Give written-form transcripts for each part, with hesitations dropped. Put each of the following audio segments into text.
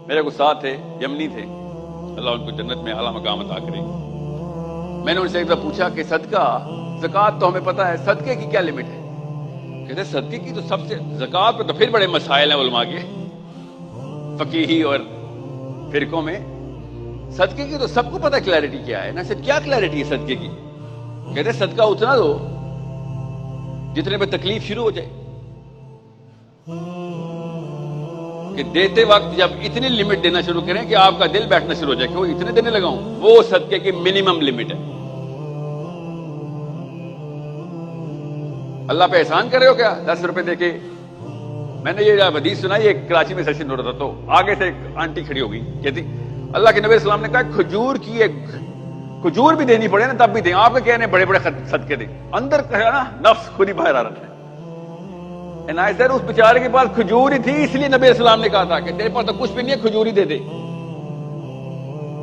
میرے کو ساتھ تھے، یمنی تھے، اللہ ان کو جنت میں اعلیٰ مقام عطا کرے. میں نے ان سے ایک دفعہ پوچھا کہ صدقہ، زکوٰۃ تو ہمیں پتہ ہے، صدقے کی کیا لمٹ ہے؟ کہتے صدقے کی تو سب سے، زکوٰۃ پہ تو پھر بڑے مسائل ہیں علماء کے فقیہی اور فرقوں میں. صدقے کی تو سب کو پتہ کلیئرٹی کیا ہے نا. صرف کیا کلیئرٹی ہے صدقے کی؟ کہتے صدقہ اتنا دو جتنے پہ تکلیف شروع ہو جائے، کہ دیتے وقت جب اتنی لمٹ دینا شروع کریں کہ آپ کا دل بیٹھنا شروع ہو جائے کہ وہ اتنے دینے لگا ہوں، وہ صدقے کی منیمم لمٹ ہے. اللہ پہ احسان کر رہے ہو کیا 10 روپے دے کے؟ میں نے یہ حدیث سنا، یہ کراچی میں سیشن ہو رہا تھا تو آگے سے ایک آنٹی کھڑی ہو گئی، کہتی اللہ کے نبی علیہ السلام نے کہا کھجور کی ایک کھجور بھی دینی پڑے نا تب بھی دیں، آپ کے کہنے بڑے بڑے صدقے دیں. اندر کہا نا نفس خود ہی باہر آ رہا ہے. اس بیچارے کے پاس کھجور ہی تھی، اس لیے نبی علیہ السلام نے کہا تھا کہ تیرے پاس تو کچھ بھی نہیں ہے، کھجور ہی دے دے.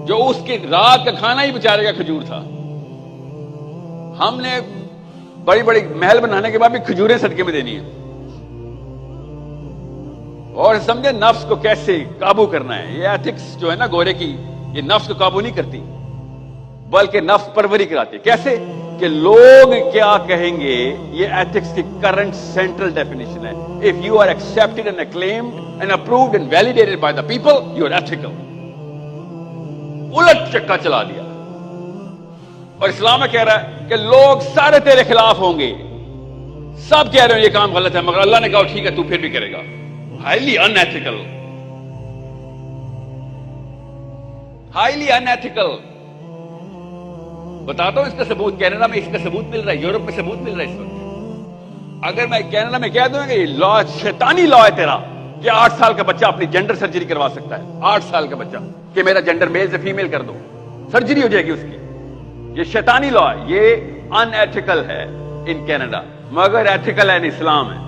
جو اس کی رات کا کھانا ہی بیچارے کا کھجور تھا. ہم نے بڑی بڑی محل بنانے کے بعد بھی کھجوریں صدقے میں دینی ہے. اور سمجھے نفس کو کیسے قابو کرنا ہے. یہ ایتھکس جو ہے نا گورے کی، یہ نفس کو قابو نہیں کرتی بلکہ نفس پروری کراتی ہے. کیسے؟ کہ لوگ کیا کہیں گے، یہ ایتھکس کی کرنٹ سینٹرل ڈیفینیشن ہے. If you are accepted and acclaimed and approved and validated by the people, you are ethical. الٹ چکا چلا دیا. اور اسلام میں کہہ رہا ہے کہ لوگ سارے تیرے خلاف ہوں گے، سب کہہ رہے ہیں یہ کام غلط ہے، مگر اللہ نے کہا ٹھیک ہے تو پھر بھی کرے گا. Highly انیتھیکل، highly انیتھیکل. بتاتا ہوں اس کا ثبوت. کینیڈا میں اس کا ثبوت مل رہا ہے، یورپ میں ثبوت مل رہا ہے اس وقت. اگر میں کینیڈا میں کہہ دوں کہ یہ لا شیطانی لا ہے تیرا کہ 8 سال کا بچہ اپنی جینڈر سرجری کروا سکتا ہے، 8 سال کا بچہ کہ میرا جینڈر میل سے فیمیل کر دو، سرجری ہو جائے گی اس کی. یہ شیطانی لا ہے، یہ ان ایتھیکل ہے ان کینیڈا، مگر ایتھیکل ہے ان اسلام ہے.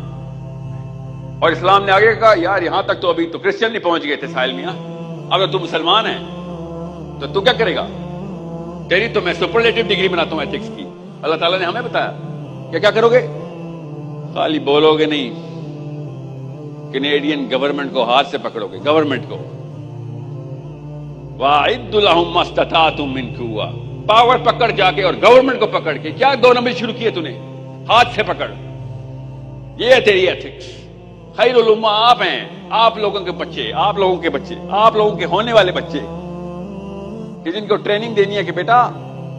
اور اسلام نے آگے کہا یار یہاں تک تو ابھی تو کرسچن نہیں پہنچ گئے تھے ساحل میاں، اگر تو مسلمان ہے تو تو کیا کرے گا؟ تیری تو میں سپرلیٹو ڈگری بناتا ہوں ایتھکس کی. اللہ تعالیٰ نے ہمیں بتایا کہ کیا کرو گے؟ خالی بولو گے نہیں، کینیڈین گورنمنٹ کو ہاتھ سے پکڑو گے. گورنمنٹ کو وَأَعِدُّ لَهُم مَّا اسْتَطَعْتُم مِّن قُوَّةٍ، پاور پکڑ جا کے اور گورنمنٹ کو پکڑ کے. کیا 2 نمبر شروع کیے تو نے؟ ہاتھ سے پکڑ. یہ ہے تیری ایتھکس. خیر الامہ آپ ہیں، آپ لوگوں کے بچے، آپ لوگوں کے بچے، آپ لوگوں کے ہونے والے بچے، کہ جن کو ٹریننگ دینی ہے کہ بیٹا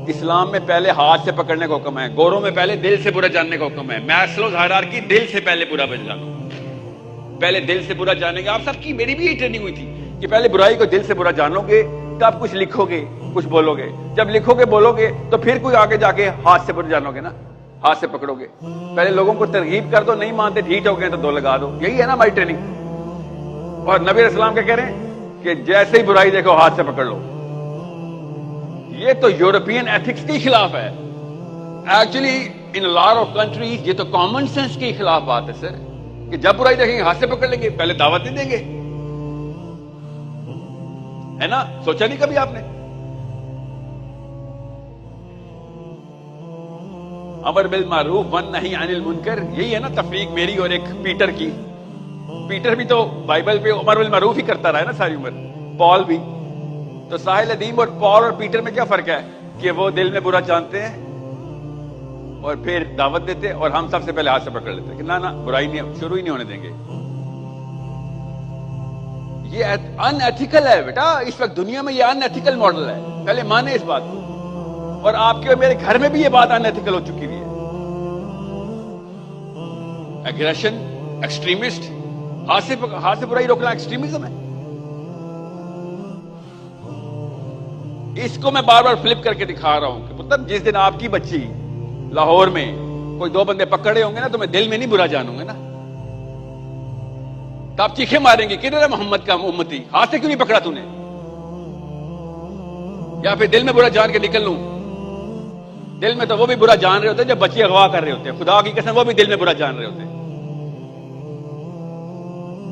اسلام میں پہلے ہاتھ سے پکڑنے کا حکم ہے، گوروں میں پہلے دل سے برا جاننے کا حکم ہے. میسلوز ہائرارکی، دل سے پہلے برا جانو، پہلے دل سے برا جانے گا. آپ سب کی، میری بھی یہ ٹریننگ ہوئی تھی کہ پہلے برائی کو دل سے برا جانو گے تب کچھ لکھو گے، کچھ بولو گے. جب لکھو گے بولو گے تو پھر کوئی آگے جا کے ہاتھ سے برا جانو گے نا، ہاتھ سے پکڑو گے. پہلے لوگوں کو ترغیب کر دو، نہیں مانتے ڈھیٹ ہو گئے تو 2 لگا دو. یہی ہے نا ہماری ٹریننگ. اور نبی علیہ السلام کیا کہہ رہے ہیں کہ جیسے ہی برائی دیکھو ہاتھ سے پکڑ لو. یہ تو یورپین ایتھکس کے خلاف ہے. Actually in lot of countries یہ تو کامن سینس کے خلاف بات ہے سر، کہ جب برائی دیکھیں گے ہاتھ سے پکڑ لیں گے، پہلے دعوت نہیں دیں گے. ہے نا؟ سوچا نہیں کبھی آپ نے؟ امر بالمعروف والنہی عن المنکر، یہی ہے نا تفریق میری اور ایک پیٹر کی. پیٹر بھی تو بائبل پہ امر بالمعروف ہی کرتا رہا ہے نا ساری عمر. پال بھی تو. ساحل ادیم اور پال اور پیٹر میں کیا فرق ہے؟ کہ وہ دل میں برا جانتے ہیں اور پھر دعوت دیتے، اور ہم سب سے پہلے ہاتھ سے پکڑ لیتے کہ نہ برائی نہیں، شروع ہی نہیں ہونے دیں گے. یہ ان ایتھیکل ہے بیٹا. اس وقت دنیا میں یہ ان ایتھیکل ماڈل ہے. پہلے مانے اس بات کو. اور آپ کے اور میرے گھر میں بھی یہ بات ان ایتھیکل ہو چکی ہوئی ہے. ایگریشن، ایکسٹریمسٹ، ہاتھ سے برائی روکنا ایکسٹریمزم ہے. اس کو میں بار بار فلپ کر کے دکھا رہا ہوں کہ مطلب جس دن آپ کی بچی لاہور میں کوئی 2 بندے پکڑے ہوں گے نا تو میں دل میں نہیں برا جانوں گا نا. تو آپ چیخے ماریں گے کدھر ہے محمد کا امتی، ہاتھ سے کیوں نہیں پکڑا تو نے؟ یا پھر دل میں برا جان کے نکل لوں. دل میں تو وہ بھی برا جان رہے ہوتے ہیں جب بچے اغوا کر رہے ہوتے ہیں. خدا کی قسم وہ بھی دل میں برا جان رہے ہوتے ہیں.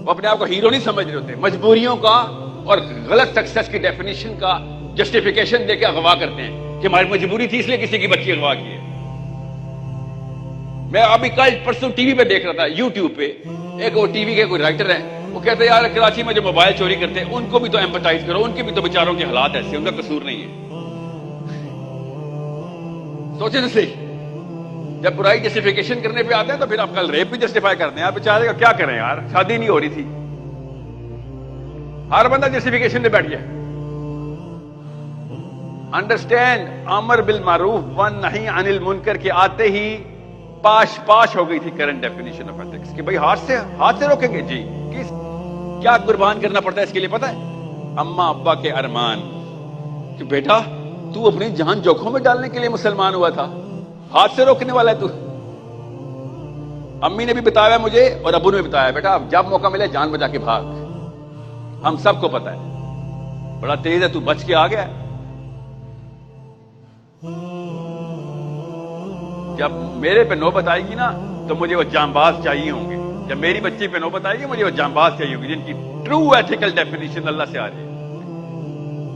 وہ اپنے آپ کو ہیرو نہیں سمجھ رہے ہوتے. مجبوریوں کا اور غلط سکسیس کی ڈیفینیشن کا جسٹیفیکیشن دے کے اغوا کرتے ہیں کہ ہماری مجبوری تھی اس لیے کسی کی بچی اغوا کی ہے. میں ابھی کل پرسوں ٹی وی پہ دیکھ رہا تھا، یوٹیوب پہ ایک وہ ٹی وی کے کوئی رائٹر ہے، وہ کہتے ہیں یار کراچی میں جو موبائل چوری کرتے ہیں ان کو بھی تو ایمپتائز کرو, ان کے بھی تو بیچاروں کے حالات ایسے, ان کا قصور نہیں ہے. سوچیں تو صحیح, جب برائی جسٹیفیکیشن کرنے پہ آتے ہیں تو پھر آپ کل ریپ بھی جسٹیفائی کرتے ہیں. آپ بیچارے کا کیا کریں یار, شادی نہیں ہو رہی تھی, ہر بندہ جسٹیفیکیشن پہ بیٹھ گیا. انڈرسٹینڈ, امر بالمعروف والنہی عن المنکر کے آتے ہی پاش ہو گئی تھی کرنٹ ڈیفینیشن آف ایتھکس کہ بھائی ہاتھ سے روکیں گے. جی کیا قربان کرنا پڑتا ہے اس کے لیے پتا ہے؟ اماں ابا کے ارمان کہ بیٹا تو اپنی جان جوکھوں میں ڈالنے کے لیے مسلمان ہوا تھا, ہاتھ سے روکنے والا ہے تو. امی نے بھی بتایا مجھے اور ابو نے بھی بتایا بیٹا جب موقع ملے جان بچا کے بھاگ. ہم سب کو پتا ہے بڑا تیز ہے تو, بچ کے آ گیا. جب میرے پہ نوبت آئے گی نا تو مجھے وہ جانباز چاہیے ہوں گے. جب میری بچی پہ نوبت آئے گی مجھے وہ جانباز چاہیے ہوں گے جن کی ٹرو ایتھیکل ڈیفینیشن اللہ سے آ رہی ہے.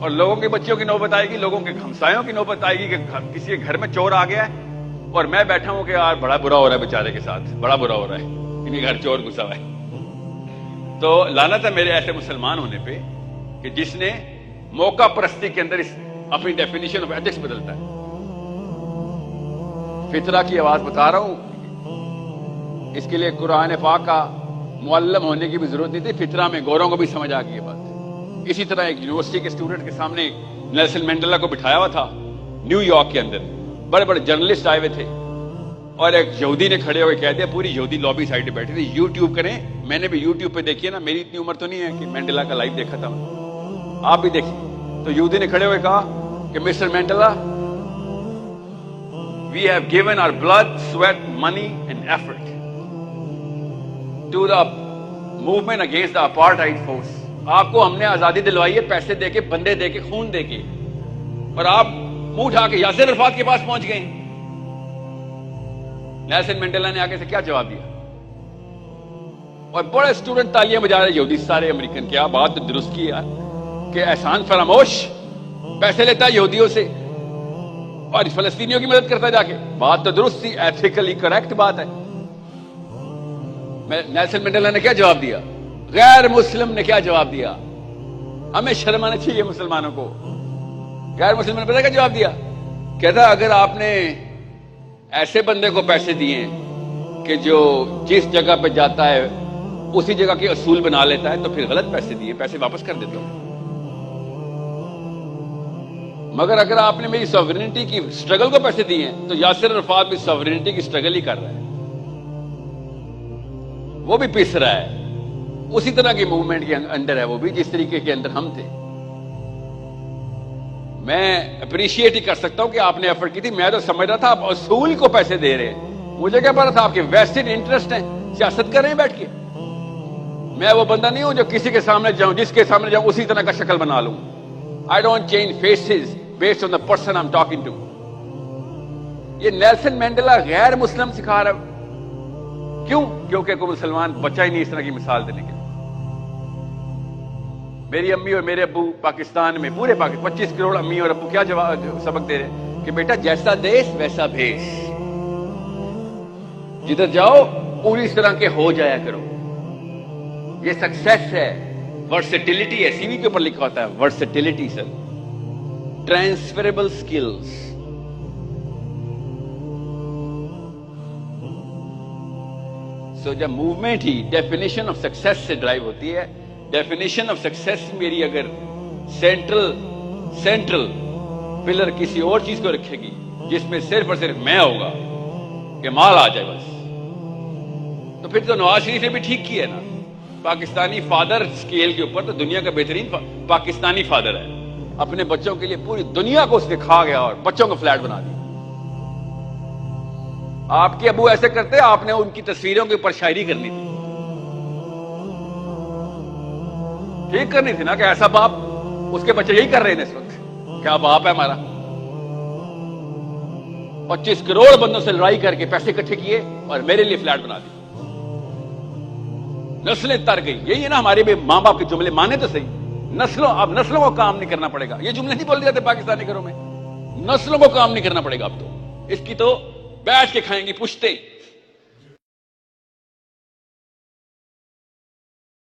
اور لوگوں کے بچوں کی نوبت آئے گی, لوگوں کے ہمسایوں کی نوبت آئے گی کہ کسی کے گھر میں چور آ گیا ہے اور میں بیٹھا ہوں کہ یار بڑا برا ہو رہا ہے بیچارے کے ساتھ, بڑا برا ہو رہا ہے, ان کے گھر چور گھسا ہوا ہے. تو لعنت ہے میرے ایسے مسلمان ہونے پہ کہ جس نے موقع پرستی کے اندر اپنی ڈیفینیشن آف ایتھکس بدلتا ہے. فطرہ کی آواز بتا رہا ہوں, اس کے لیے قرآن پاک کا معلم ہونے کی بھی ضرورت نہیں تھی. فطرہ میں گوروں کو بھی سمجھ آ گئی یہ بات. اسی طرح ایک یونیورسٹی کے اسٹوڈنٹ کے سامنے نیلسن مینڈیلا کو بٹھایا ہوا تھا نیو یارک کے اندر, بڑے بڑے جرنلسٹ آئے ہوئے تھے, اور ایک یہودی نے کھڑے ہوئے کہہ دیا, پوری یہودی لابی سائڈ پہ بیٹھی تھی, یوٹیوب کریں, میں نے بھی یوٹیوب پہ دیکھی ہے نا, میری اتنی عمر تو نہیں ہے کہ مینڈیلا کا لائیو دیکھا تھا, آپ بھی دیکھیں. تو یہودی نے کھڑے ہوئے کہا کہ mister Mandela, we have given our blood, sweat, money and effort to the movement against the apartheid force. آپ کو ہم نے آزادی دلوائی ہے پیسے دے کے, بندے دے کے, خون دے کے, اور آپ منہ اٹھا کے یاسر عرفات کے پاس پہنچ گئے. نیلسن مینڈیلا نے آگے سے کیا جواب دیا, اور بڑے اسٹوڈنٹ تالیاں بجا رہے یہودی سارے امریکن, کیا بات درست کی یار کہ احسان فراموش پیسے لیتا ہے یہودیوں سے اور فلسطینیوں کی مدد کرتا ہے جا کے. بات تو درست تھی, ایتھیکلی کریکٹ بات ہے. نیلسن مینڈیلا نے کیا جواب دیا, غیر مسلم نے کیا جواب دیا, ہمیں شرم آنا چاہیے مسلمانوں کو. غیر مسلم نے پتا کیا جواب دیا, کہتا اگر آپ نے ایسے بندے کو پیسے دیے کہ جو جس جگہ پہ جاتا ہے اسی جگہ کے اصول بنا لیتا ہے تو پھر غلط پیسے دیے, پیسے واپس کر دیتا ہوں. مگر اگر آپ نے میری سوورینٹی کی سٹرگل کو پیسے دیے ہیں تو یاسر عرفات بھی سوورینٹی کی سٹرگل ہی کر رہا ہے, وہ بھی پس رہا ہے, اسی طرح کی موومنٹ کے انڈر ہے وہ بھی جس طریقے کے اندر ہم تھے. میں اپریشیٹ ہی کر سکتا ہوں کہ آپ نے ایفرٹ کی تھی. میں تو سمجھ رہا تھا آپ اصول کو پیسے دے رہے ہیں, مجھے کیا پتا تھا آپ کے ویسٹڈ انٹرسٹ ہیں, سیاست کر رہے ہیں بیٹھ کے. میں وہ بندہ نہیں ہوں جو کسی کے سامنے جاؤں, جس کے سامنے جاؤں اسی طرح کا شکل بنا لوں. I don't change faces based on the person I'm talking to. یہ نیلسن مینڈیلا غیر مسلم سکھا رہا ہے. کیوں؟ کیونکہ کوئی مسلمان بچا ہی نہیں اس طرح کی مثال دینے کے لیے. میری امی اور میرے ابو پاکستان میں, پورے پاکستان 25 کروڑ امی اور ابو کیا سبق دے رہے ہیں کہ بیٹا جیسا دیش ویسا بھیس, جدھر جاؤ پوری اس طرح کے ہو جایا کرو. یہ سکسیس ہے. ورسٹیلٹی ہے, سی وی کے اوپر لکھا ہوتا ہے ورسٹیلٹی سر, ٹرانسفریبل سکلز. سو جب movement he definition of success سے ڈرائیو ہوتی ہے, ڈیفینیشن آف سکسیس میری اگر سینٹرل پلر کسی اور چیز کو رکھے گی جس میں صرف اور صرف میں ہوگا کہ مال آ جائے بس, تو پھر تو نواز شریف نے بھی ٹھیک کیا ہے نا. پاکستانی فادر اسکیل کے اوپر تو دنیا کا بہترین پاکستانی فادر ہے. اپنے بچوں کے لیے پوری دنیا کو اس نے کھا گیا اور بچوں کو فلیٹ بنا دیا. آپ کے ابو ایسے کرتے, آپ نے ان کی تصویروں کے اوپر شاعری کرنی تھی, ٹھیک کرنی تھی نا کہ ایسا باپ, اس کے بچے یہی کر رہے ہیں اس وقت. کیا باپ ہے ہمارا, 25 کروڑ بندوں سے لڑائی کر کے پیسے اکٹھے کیے اور میرے لیے فلیٹ بنا دی. نسلیں تر گئی. یہی ہے نا ہمارے بھی ماں باپ کے جملے, مانے تو صحیح, اب نسلوں کو کام نہیں کرنا پڑے گا. یہ جملے نہیں بول جاتے پاکستانی گھروں میں, نسلوں کو کام نہیں کرنا پڑے گا اب تو. اس کی تو بیٹھ کے کھائیں گی پشتے.